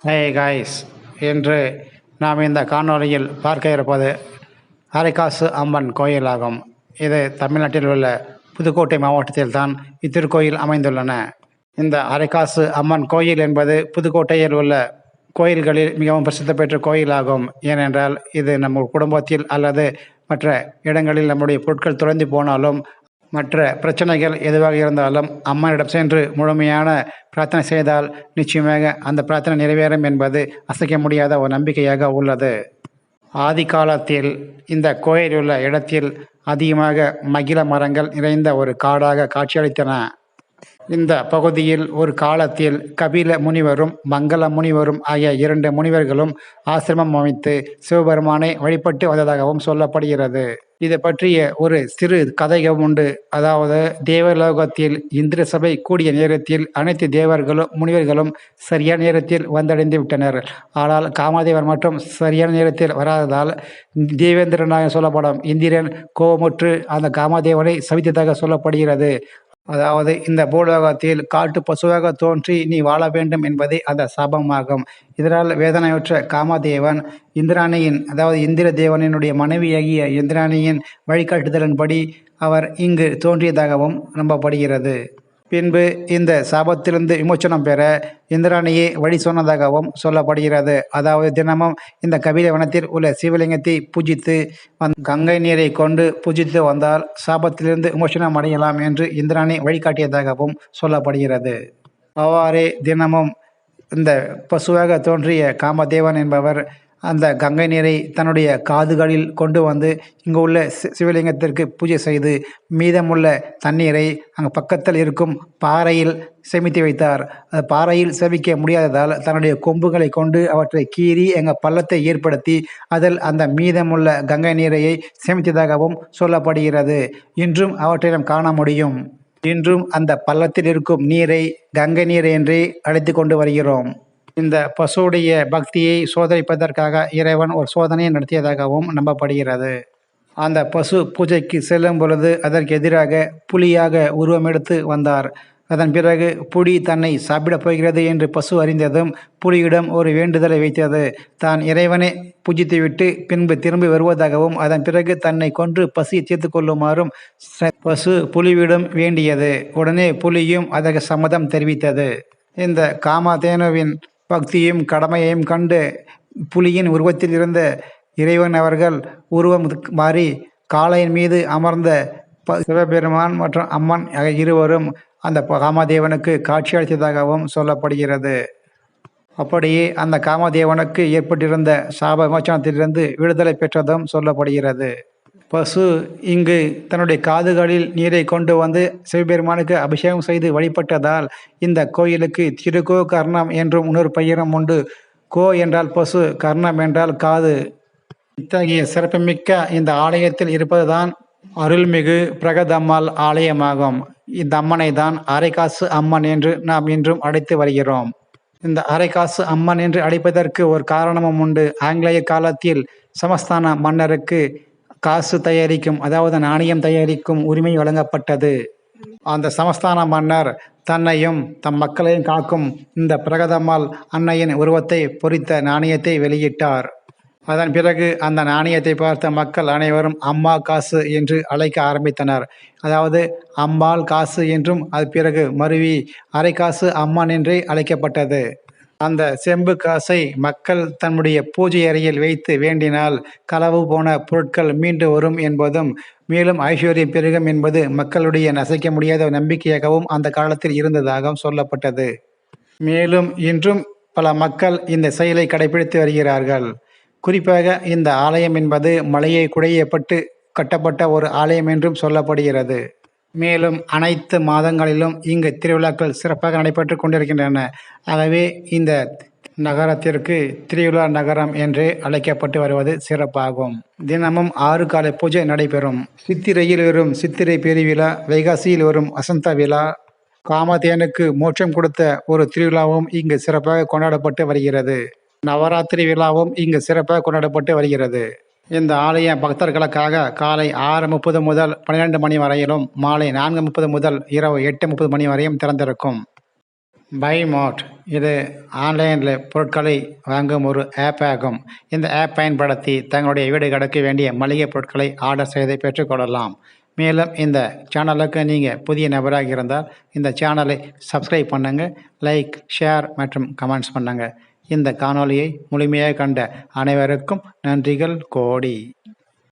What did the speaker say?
Hey guys, இன்று நாம் இந்த காணொளியில் பார்க்க இருப்பது அரைக்காசு அம்மன் கோயிலாகும். இது தமிழ்நாட்டில் உள்ள புதுக்கோட்டை மாவட்டத்தில் தான் இத்திருக்கோயில் அமைந்துள்ளன. இந்த அரைக்காசு அம்மன் கோயில் என்பது புதுக்கோட்டையில் உள்ள கோயில்களில் மிகவும் பிரசித்தி பெற்ற கோயிலாகும். ஏனென்றால் இது நம்ம குடும்பத்தில் அல்லது மற்ற இடங்களில் நம்முடைய பொருட்கள் தொலைந்து போனாலும், மற்ற பிரச்சனைகள் எதுவாக இருந்தாலும் அம்மனிடம் சென்று முழுமையான பிரார்த்தனை செய்தால் நிச்சயமாக அந்த பிரார்த்தனை நிறைவேறும் என்பது அசைக்க முடியாத ஒரு நம்பிக்கையாக உள்ளது. ஆதி காலத்தில் இந்த கோயில் உள்ள இடத்தில் அதிகமாக மகிழ மரங்கள் நிறைந்த ஒரு காடாக காட்சியளித்தன. இந்த பகுதியில் ஒரு காலத்தில் கபில முனிவரும் மங்கள முனிவரும் ஆகிய 2 முனிவர்களும் ஆசிரமம் அமைத்து சிவபெருமானை வழிபட்டு வந்ததாகவும் சொல்லப்படுகிறது. இது பற்றிய ஒரு சிறு கதையும் உண்டு. அதாவது, தேவலோகத்தில் இந்திர சபை கூடிய நேரத்தில் அனைத்து தேவர்களும் முனிவர்களும் சரியான நேரத்தில் வந்தடைந்து விட்டனர். ஆனால் காமதேவர் மட்டும் சரியான நேரத்தில் வராததால் தேவேந்திரனாக சொல்லப்படும் இந்திரன் கோபமுற்று அந்த காமதேவனை சபித்ததாக சொல்லப்படுகிறது. அதாவது, இந்த பூலோகத்தில் காட்டு பசுவாக தோன்றி நீ வாழ வேண்டும் என்பதே அந்த சாபமாகும். இதனால் வேதனையுற்ற காமதேவன் இந்திராணியின், அதாவது இந்திர தேவனினுடைய மனைவியாகிய இந்திராணியின் வழிகாட்டுதலின்படி அவர் இங்கு தோன்றியதாகவும் நம்பப்படுகிறது. பின்பு இந்த சாபத்திலிருந்து விமோச்சனம் பெற இந்திராணியை வழி சொன்னதாகவும் சொல்லப்படுகிறது. அதாவது, தினமும் இந்த கபில வனத்தில் உள்ள சிவலிங்கத்தை பூஜித்து கங்கை நீரை கொண்டு பூஜித்து வந்தால் சாபத்திலிருந்து விமோச்சனம் அடையலாம் என்று இந்திராணி வழிகாட்டியதாகவும் சொல்லப்படுகிறது. அவ்வாறே தினமும் இந்த பசுவாக தோன்றிய காமதேவன் என்பவர் அந்த கங்கை நீரை தன்னுடைய காதுகளில் கொண்டு வந்து இங்கு உள்ள சிவலிங்கத்திற்கு பூஜை செய்து மீதமுள்ள தண்ணீரை அங்கே பக்கத்தில் இருக்கும் பாறையில் சேமித்து வைத்தார். அந்த பாறையில் சேமிக்க முடியாததால் தன்னுடைய கொம்புகளை கொண்டு அவற்றை கீறி எங்கள் பள்ளத்தை ஏற்படுத்தி அதில் அந்த மீதமுள்ள கங்கை நீரையை சேமித்ததாகவும் சொல்லப்படுகிறது. இன்றும் அவற்றை நாம் காண முடியும். இன்றும் அந்த பள்ளத்தில் இருக்கும் நீரை கங்கை நீர் என்றே அழைத்து கொண்டு வருகிறோம். இந்த பசுவுடைய பக்தியை சோதரிப்பதற்காக இறைவன் ஒரு சோதனையை நடத்தியதாகவும் நம்பப்படுகிறது. அந்த பசு பூஜைக்கு செல்லும் பொழுது அதற்கு எதிராக புலியாக உருவமெடுத்து வந்தார். அதன் பிறகு புலி தன்னை சாப்பிடப் போகிறது என்று பசு அறிந்ததும் புலியிடம் ஒரு வேண்டுதலை வைத்தது. தான் இறைவனை பூஜித்துவிட்டு பின்பு திரும்பி வருவதாகவும் அதன் பிறகு தன்னை கொன்று பசியை தீர்த்து கொள்ளுமாறும் பசு புலியிடம் வேண்டியது. உடனே புலியும் அதற்கு சம்மதம் தெரிவித்தது. இந்த காமதேனுவின் பக்தியும் கடமையையும் கண்டு புலியின் உருவத்தில் இருந்த இறைவன் அவர்கள் உருவம் மாறி காளையின் மீது அமர்ந்த சிவபெருமான் மற்றும் அம்மன் இருவரும் அந்த காமதேவனுக்கு காட்சியளித்ததாகவும் சொல்லப்படுகிறது. அப்படியே அந்த காமதேவனுக்கு ஏற்பட்டிருந்த சாப விமோச்சனத்திலிருந்து விடுதலை பெற்றதும் சொல்லப்படுகிறது. பசு இங்கு தன்னுடைய காதுகளில் நீரை கொண்டு வந்து சிவபெருமானுக்கு அபிஷேகம் செய்து வழிபட்டதால் இந்த கோயிலுக்கு திருக்கோ கர்ணம் என்றும் இன்னொரு பெயரும் உண்டு. கோ என்றால் பசு, கர்ணம் என்றால் காது. இத்தகைய சிறப்புமிக்க இந்த ஆலயத்தில் இருப்பதுதான் அருள்மிகு பிரகதம்மாள் ஆலயமாகும். இந்த அம்மனை தான் அரைக்காசு அம்மன் என்று நாம் இன்றும் அழைத்து வருகிறோம். இந்த அரைக்காசு அம்மன் என்று அழைப்பதற்கு ஒரு காரணமும் உண்டு. ஆங்கிலேய காலத்தில் சமஸ்தான மன்னருக்கு காசு தயாரிக்கும், அதாவது நாணயம் தயாரிக்கும் உரிமை வழங்கப்பட்டது. அந்த சமஸ்தான மன்னர் தன்னையும் தம் மக்களையும் காக்கும் இந்த பிரகதம்மாள் அன்னையின் உருவத்தை பொறித்த நாணயத்தை வெளியிட்டார். அதன் பிறகு அந்த நாணயத்தை பார்த்த மக்கள் அனைவரும் அம்மா காசு என்று அழைக்க ஆரம்பித்தனர். அதாவது அம்பாள் காசு என்றும் அது பிறகு மருவி அரைக்காசு அம்மன் என்றே அழைக்கப்பட்டது. அந்த செம்பு காசை மக்கள் தன்னுடைய பூஜை அறையில் வைத்து வேண்டினால் களவு போன பொருட்கள் மீண்டு வரும் என்பதும், மேலும் ஐஸ்வர்யம் பெருகும் என்பது மக்களுடைய நசைக்க முடியாத நம்பிக்கையாகவும் அந்த காலத்தில் இருந்ததாகவும் சொல்லப்பட்டது. மேலும் இன்றும் பல மக்கள் இந்த செயலை கடைபிடித்து வருகிறார்கள். குறிப்பாக இந்த ஆலயம் என்பது மலையை குடையப்பட்டு கட்டப்பட்ட ஒரு ஆலயம் என்றும் சொல்லப்படுகிறது. மேலும் அனைத்து மாதங்களிலும் இங்கு திருவிழாக்கள் சிறப்பாக நடைபெற்று கொண்டிருக்கின்றன. ஆகவே இந்த நகரத்திற்கு திருவிழா நகரம் என்றே அழைக்கப்பட்டு வருவது சிறப்பாகும். தினமும் 6 காலை பூஜை நடைபெறும். சித்திரையில் வரும் சித்திரை பெருவிழா, வைகாசியில் வரும் வசந்த விழா, காமதேனுக்கு மோட்சம் கொடுத்த ஒரு திருவிழாவும் இங்கு சிறப்பாக கொண்டாடப்பட்டு வருகிறது. நவராத்திரி விழாவும் இங்கு சிறப்பாக கொண்டாடப்பட்டு வருகிறது. இந்த ஆலய பக்தர்களுக்காக காலை 6:30 முதல் 12 மணி வரையிலும், மாலை 4:30 முதல் இரவு 8:30 மணி வரையும் திறந்திருக்கும். பை மோட் இது ஆன்லைனில் பொருட்களை வாங்கும் ஒரு ஆப் ஆகும். இந்த ஆப் பயன்படுத்தி தங்களுடைய வீடுகளுக்கு வேண்டிய மளிகை பொருட்களை ஆர்டர் செய்து பெற்றுக்கொள்ளலாம். மேலும் இந்த சேனலுக்கு நீங்கள் புதிய நபராக இருந்தால் இந்த சேனலை சப்ஸ்கிரைப் பண்ணுங்கள், லைக், ஷேர் மற்றும் கமெண்ட்ஸ் பண்ணுங்கள். இந்த காணொளியை முழுமையாக கண்ட அனைவருக்கும் நன்றிகள் கோடி.